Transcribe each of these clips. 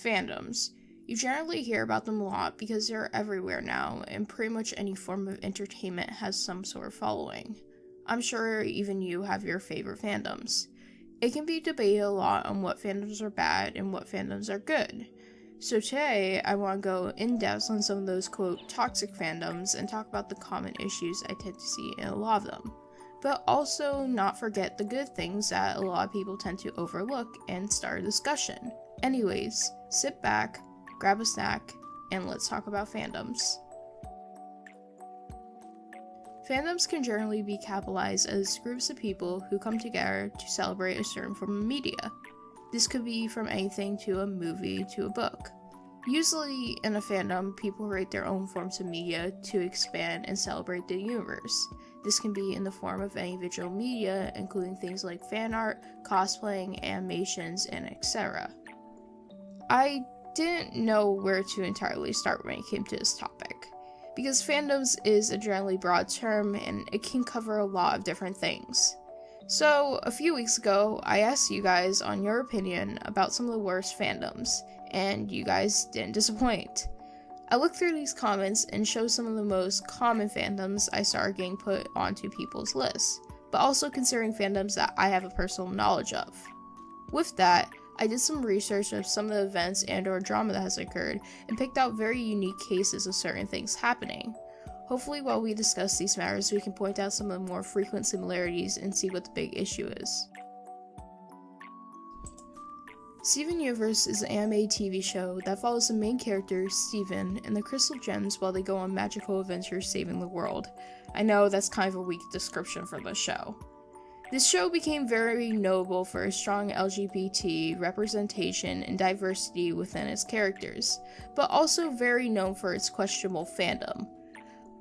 Fandoms. You generally hear about them a lot because they're everywhere now, and pretty much any form of entertainment has some sort of following. I'm sure even you have your favorite fandoms. It can be debated a lot on what fandoms are bad and what fandoms are good. So today, I want to go in depth on some of those quote toxic fandoms and talk about the common issues I tend to see in a lot of them. But also not forget the good things that a lot of people tend to overlook and start a discussion. Anyways, sit back, grab a snack, and let's talk about fandoms. Fandoms can generally be capitalized as groups of people who come together to celebrate a certain form of media. This could be from anything to a movie to a book. Usually in a fandom, people write their own forms of media to expand and celebrate the universe. This can be in the form of any visual media, including things like fan art, cosplaying, animations, and etc. I didn't know where to entirely start when it came to this topic, because fandoms is a generally broad term and it can cover a lot of different things. So, a few weeks ago, I asked you guys on your opinion about some of the worst fandoms, and you guys didn't disappoint. I looked through these comments and showed some of the most common fandoms I started getting put onto people's lists, but also considering fandoms that I have a personal knowledge of. With that, I did some research of some of the events and or drama that has occurred, and picked out very unique cases of certain things happening. Hopefully while we discuss these matters, we can point out some of the more frequent similarities and see what the big issue is. Steven Universe is an anime TV show that follows the main character, Steven, and the Crystal Gems while they go on magical adventures saving the world. I know that's kind of a weak description for the show. This show became very notable for its strong LGBT representation and diversity within its characters, but also very known for its questionable fandom.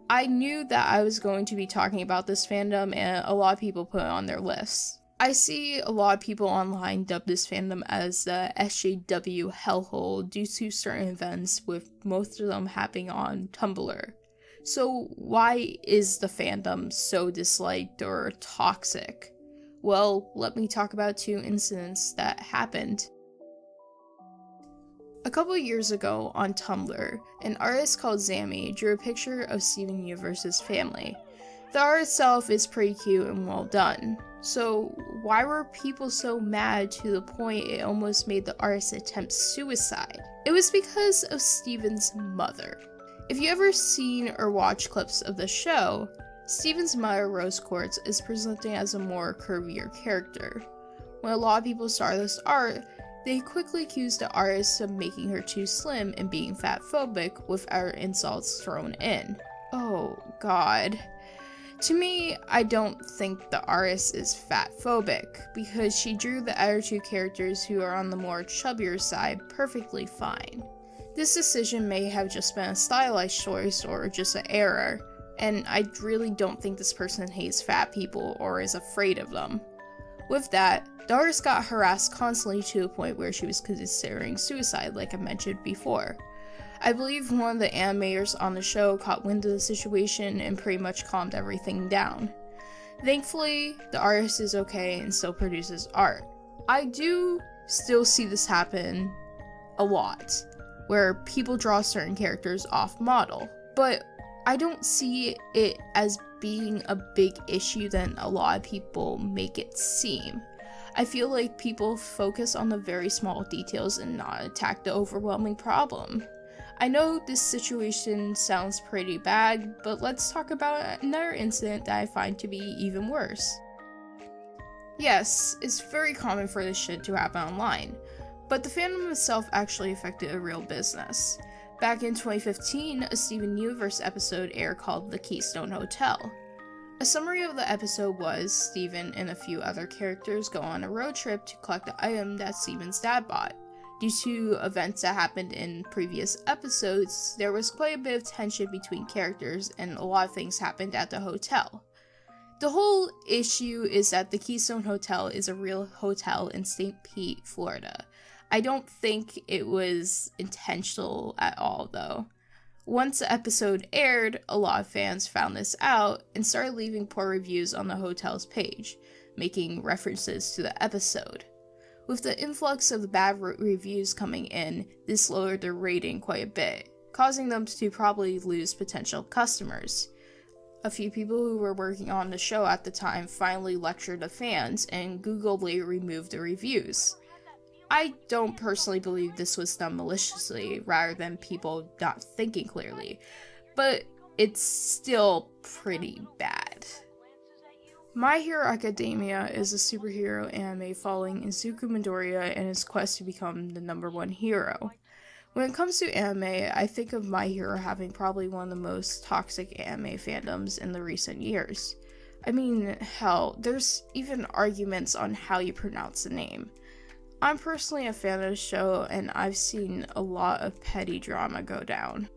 I knew that I was going to be talking about this fandom, and a lot of people put it on their lists. I see a lot of people online dub this fandom as the SJW hellhole due to certain events, with most of them happening on Tumblr. So why is the fandom so disliked or toxic? Well, let me talk about two incidents that happened. A couple years ago on Tumblr, an artist called Zammy drew a picture of Steven Universe's family. The art itself is pretty cute and well done, so why were people so mad to the point it almost made the artist attempt suicide? It was because of Steven's mother. If you ever seen or watched clips of the show, Steven's mother, Rose Quartz, is presented as a more curvier character. When a lot of people saw this art, they quickly accused the artist of making her too slim and being fatphobic, with other insults thrown in. Oh god. To me, I don't think the artist is fatphobic, because she drew the other two characters who are on the more chubbier side perfectly fine. This decision may have just been a stylized choice or just an error, and I really don't think this person hates fat people or is afraid of them. With that, the artist got harassed constantly to the point where she was considering suicide, like I mentioned before. I believe one of the animators on the show caught wind of the situation and pretty much calmed everything down. Thankfully, the artist is okay and still produces art. I do still see this happen a lot, where people draw certain characters off model, but I don't see it as being a big issue than a lot of people make it seem. I feel like people focus on the very small details and not attack the overwhelming problem. I know this situation sounds pretty bad, but let's talk about another incident that I find to be even worse. Yes, it's very common for this shit to happen online, but the fandom itself actually affected a real business. Back in 2015, a Steven Universe episode aired called The Keystone Hotel. A summary of the episode was Steven and a few other characters go on a road trip to collect the item that Steven's dad bought. Due to events that happened in previous episodes, there was quite a bit of tension between characters and a lot of things happened at the hotel. The whole issue is that the Keystone Hotel is a real hotel in St. Pete, Florida. I don't think it was intentional at all, though. Once the episode aired, a lot of fans found this out and started leaving poor reviews on the hotel's page, making references to the episode. With the influx of the bad reviews coming in, this lowered their rating quite a bit, causing them to probably lose potential customers. A few people who were working on the show at the time finally lectured the fans, and Google later removed the reviews. I don't personally believe this was done maliciously, rather than people not thinking clearly, but it's still pretty bad. My Hero Academia is a superhero anime following Izuku Midoriya and his quest to become the #1 hero. When it comes to anime, I think of My Hero having probably one of the most toxic anime fandoms in the recent years. I mean, hell, there's even arguments on how you pronounce the name. I'm personally a fan of the show, and I've seen a lot of petty drama go down.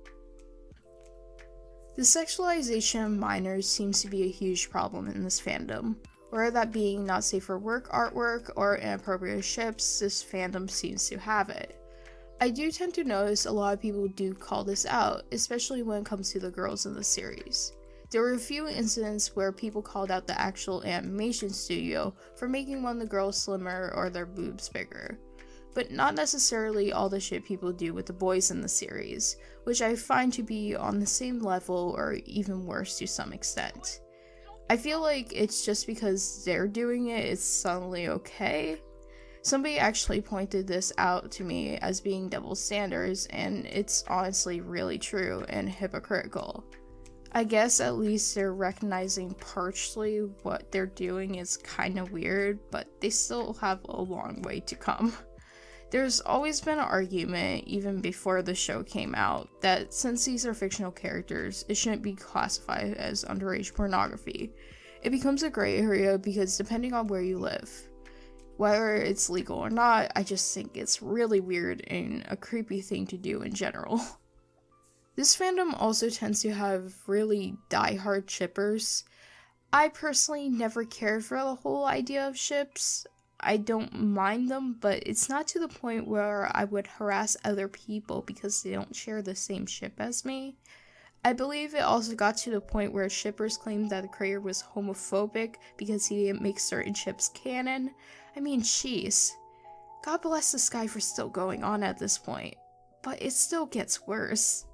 The sexualization of minors seems to be a huge problem in this fandom. Whether that being not safe for work artwork or inappropriate ships, this fandom seems to have it. I do tend to notice a lot of people do call this out, especially when it comes to the girls in the series. There were a few incidents where people called out the actual animation studio for making one of the girls slimmer or their boobs bigger, but not necessarily all the shit people do with the boys in the series, which I find to be on the same level or even worse to some extent. I feel like it's just because they're doing it, it's suddenly okay. Somebody actually pointed this out to me as being double standards, and it's honestly really true and hypocritical. I guess at least they're recognizing partially what they're doing is kinda weird, but they still have a long way to come. There's always been an argument, even before the show came out, that since these are fictional characters, it shouldn't be classified as underage pornography. It becomes a gray area because depending on where you live, whether it's legal or not, I just think it's really weird and a creepy thing to do in general. This fandom also tends to have really die-hard shippers. I personally never cared for the whole idea of ships. I don't mind them, but it's not to the point where I would harass other people because they don't share the same ship as me. I believe it also got to the point where shippers claimed that the creator was homophobic because he didn't make certain ships canon. I mean, jeez. God bless this guy for still going on at this point, but it still gets worse.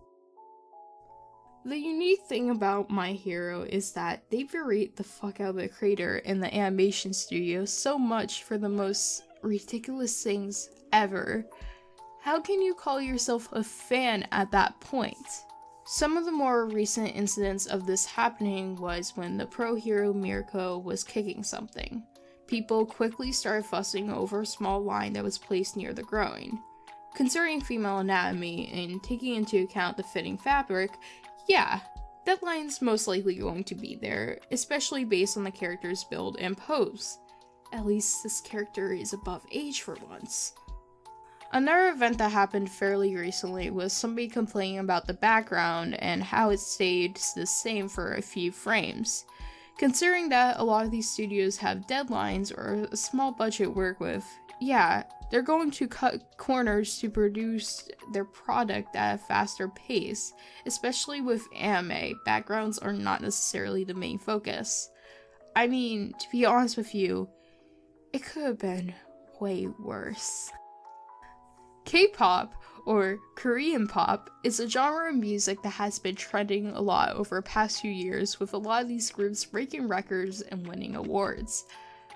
The unique thing about My Hero is that they berate the fuck out of the creator and the animation studio so much for the most ridiculous things ever. How can you call yourself a fan at that point? Some of the more recent incidents of this happening was when the pro hero Miruko was kicking something. People quickly started fussing over a small line that was placed near the groin. Concerning female anatomy and taking into account the fitting fabric, yeah, that line's most likely going to be there, especially based on the character's build and pose. At least this character is above age for once. Another event that happened fairly recently was somebody complaining about the background and how it stayed the same for a few frames. Considering that a lot of these studios have deadlines or a small budget to work with, yeah, they're going to cut corners to produce their product at a faster pace, especially with anime. Backgrounds are not necessarily the main focus. I mean, to be honest with you, it could have been way worse. K-pop, or Korean pop, is a genre of music that has been trending a lot over the past few years, with a lot of these groups breaking records and winning awards.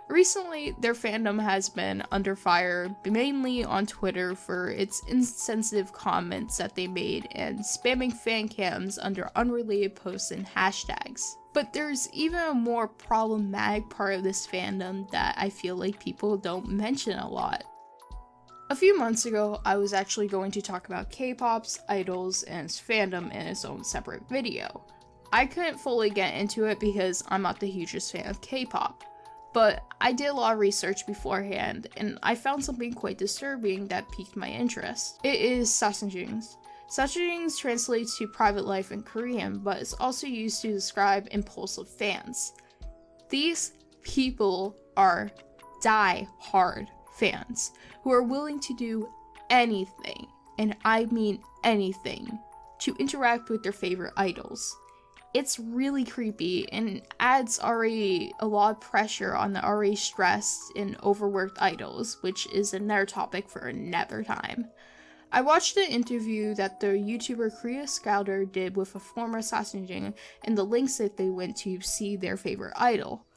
Recently, their fandom has been under fire, mainly on Twitter for its insensitive comments that they made and spamming fan cams under unrelated posts and hashtags. But there's even a more problematic part of this fandom that I feel like people don't mention a lot. A few months ago, I was actually going to talk about K-pop's idols and its fandom in its own separate video. I couldn't fully get into it because I'm not the hugest fan of K-pop, but I did a lot of research beforehand, and I found something quite disturbing that piqued my interest. It is Sasaeng. Sasaeng translates to private life in Korean, but it's also used to describe impulsive fans. These people are die-hard fans who are willing to do anything, and I mean anything, to interact with their favorite idols. It's really creepy and adds already a lot of pressure on the already stressed and overworked idols, which is another topic for another time. I watched the interview that the YouTuber Korea Scouter did with a former Sasaeng and the links that they went to see their favorite idol.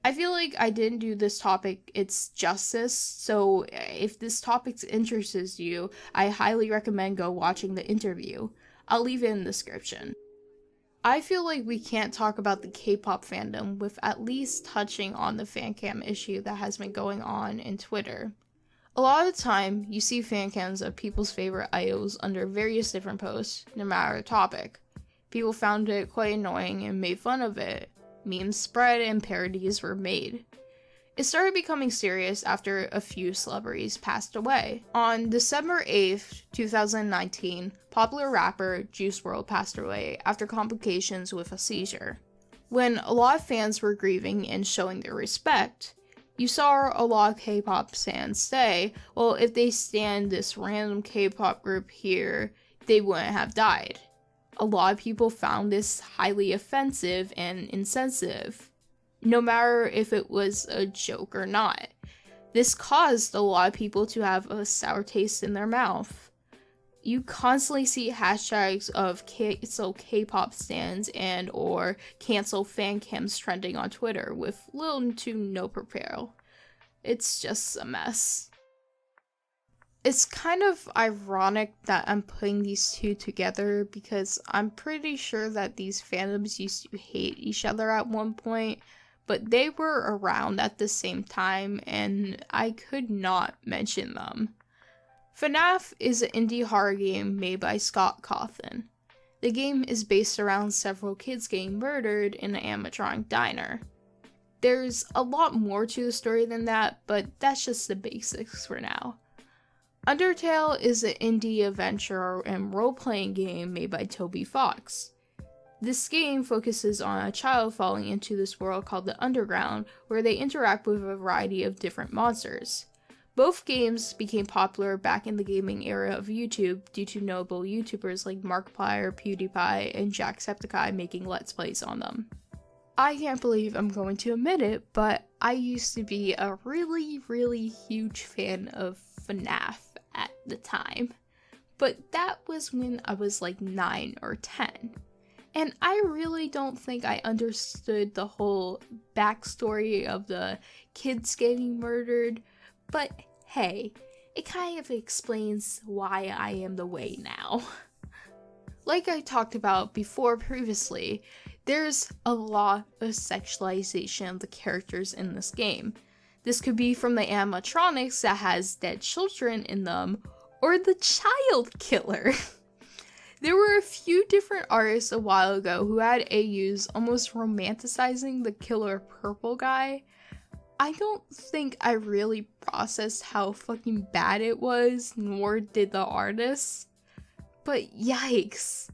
I feel like I didn't do this topic its justice, so if this topic interests you, I highly recommend go watching the interview. I'll leave it in the description. I feel like we can't talk about the K-pop fandom with at least touching on the fancam issue that has been going on in Twitter. A lot of the time, you see fancams of people's favorite idols under various different posts, no matter the topic. People found it quite annoying and made fun of it. Memes spread and parodies were made. It started becoming serious after a few celebrities passed away. On December 8th, 2019, popular rapper Juice WRLD passed away after complications with a seizure. When a lot of fans were grieving and showing their respect, you saw a lot of K-pop fans say, well, if they stan this random K-pop group here, they wouldn't have died. A lot of people found this highly offensive and insensitive, no matter if it was a joke or not. This caused a lot of people to have a sour taste in their mouth. You constantly see hashtags of cancel K-pop stans and or cancel fancams trending on Twitter with little to no preparal. It's just a mess. It's kind of ironic that I'm putting these two together because I'm pretty sure that these fandoms used to hate each other at one point, but they were around at the same time and I could not mention them. FNAF is an indie horror game made by Scott Cawthon. The game is based around several kids getting murdered in an animatronic diner. There's a lot more to the story than that, but that's just the basics for now. Undertale is an indie adventure and role-playing game made by Toby Fox. This game focuses on a child falling into this world called the Underground, where they interact with a variety of different monsters. Both games became popular back in the gaming era of YouTube due to notable YouTubers like Markiplier, PewDiePie, and Jacksepticeye making Let's Plays on them. I can't believe I'm going to admit it, but I used to be a really huge fan of FNAF at the time. But that was when I was like 9 or 10. And I really don't think I understood the whole backstory of the kids getting murdered, but hey, it kind of explains why I am the way now. Like I talked about before previously, there's a lot of sexualization of the characters in this game. This could be from the animatronics that has dead children in them, or the child killer. There were a few different artists a while ago who had AUs almost romanticizing the killer purple guy. I don't think I really processed how fucking bad it was, nor did the artists. But yikes.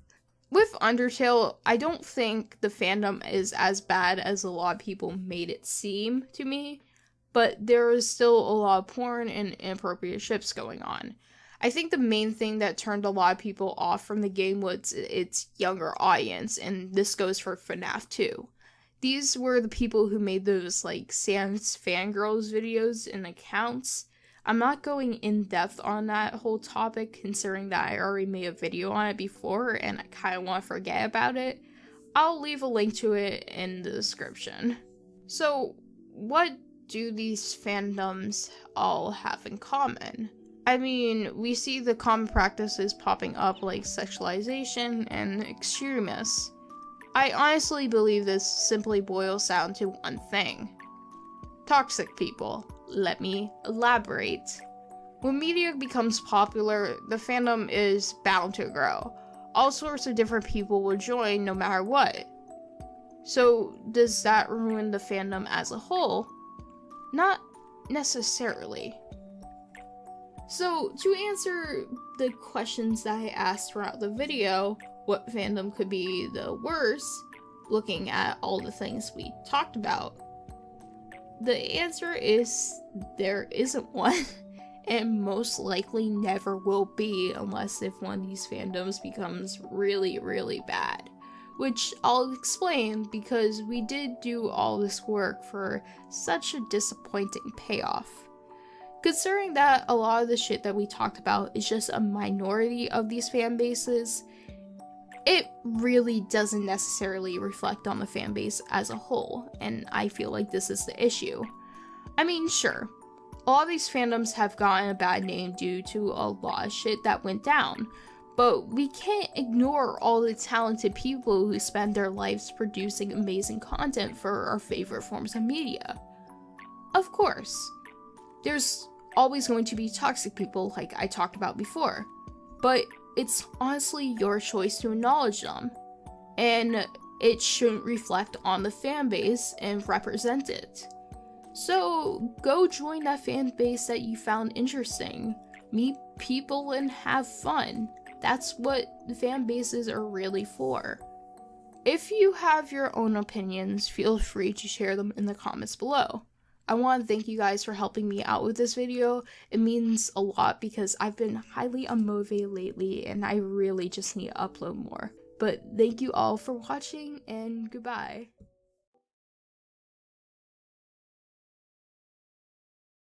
With Undertale, I don't think the fandom is as bad as a lot of people made it seem to me, but there is still a lot of porn and inappropriate ships going on. I think the main thing that turned a lot of people off from the game was its younger audience, and this goes for FNAF too. These were the people who made those like Sans Fangirls videos and accounts. I'm not going in depth on that whole topic considering that I already made a video on it before and I kind of want to forget about it. I'll leave a link to it in the description. So, what do these fandoms all have in common? I mean, we see the common practices popping up like sexualization and extremists. I honestly believe this simply boils down to one thing. Toxic people. Let me elaborate. When media becomes popular, the fandom is bound to grow. All sorts of different people will join no matter what. So, does that ruin the fandom as a whole? Not necessarily. So, to answer the questions that I asked throughout the video, what fandom could be the worst, looking at all the things we talked about, the answer is there isn't one, and most likely never will be unless if one of these fandoms becomes really bad, which I'll explain because we did do all this work for such a disappointing payoff. Considering that a lot of the shit that we talked about is just a minority of these fan bases, it really doesn't necessarily reflect on the fan base as a whole, and I feel like this is the issue. I mean, sure, a lot of these fandoms have gotten a bad name due to a lot of shit that went down, but we can't ignore all the talented people who spend their lives producing amazing content for our favorite forms of media. Of course, there's always going to be toxic people like I talked about before, but it's honestly your choice to acknowledge them, and it shouldn't reflect on the fan base and represent it. So go join that fan base that you found interesting, meet people and have fun. That's what the fan bases are really for. If you have your own opinions, feel free to share them in the comments below. I want to thank you guys for helping me out with this video. It means a lot because I've been highly unmotivated lately and I really just need to upload more. But thank you all for watching and goodbye.